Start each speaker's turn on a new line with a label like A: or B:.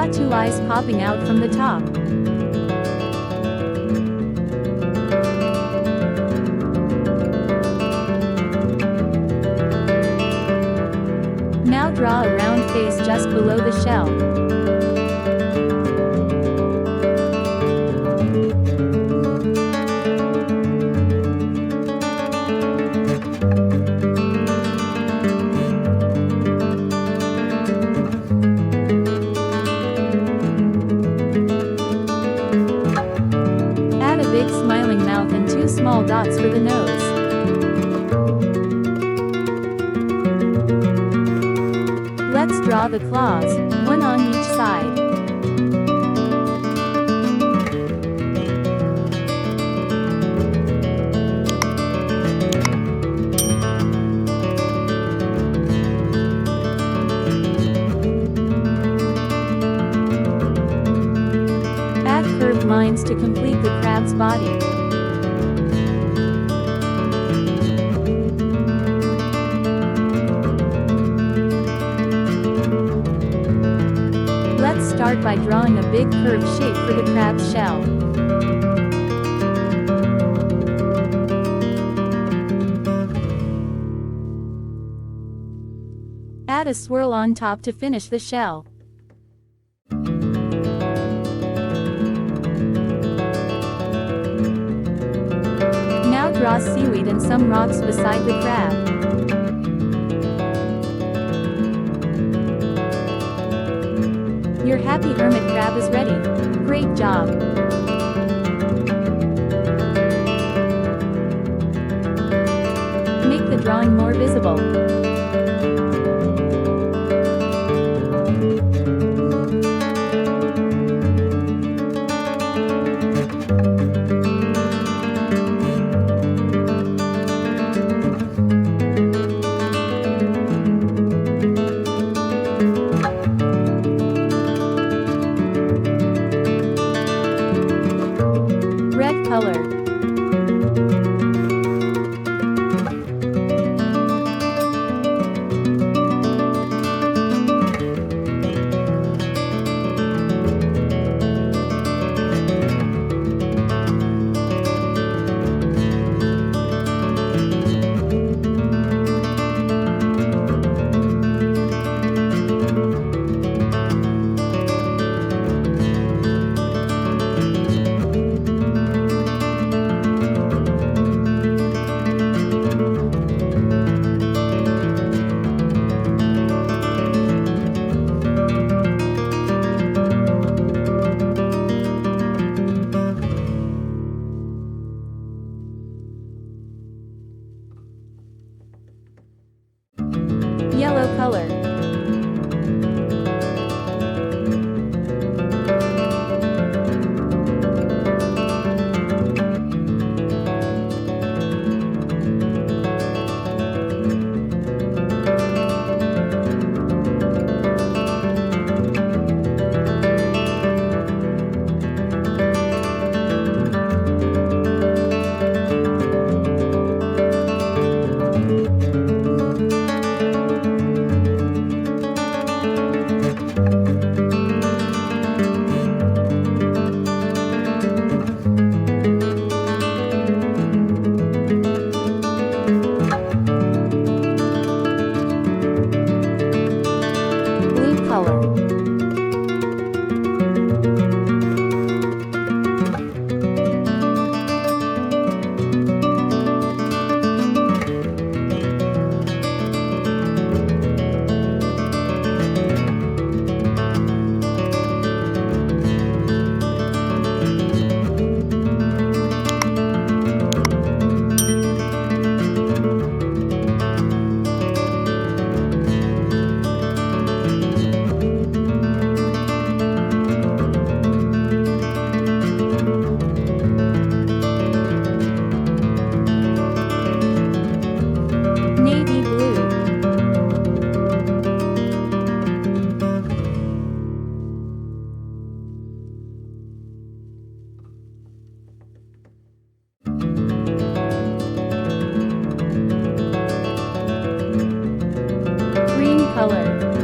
A: Got two eyes popping out from the top. Now draw a round face just below the shell. Add a big smiling mouth and two small dots for the nose. Let's draw the claws, one on each side. Add curved lines to complete the crab's body. Let's start by drawing a big curved shape for the crab's shell. Add a swirl on top to finish the shell. Now draw seaweed and some rocks beside the crab. Your happy hermit crab is ready. Great job! Make the drawing more visible. Red color. Yellow color. color.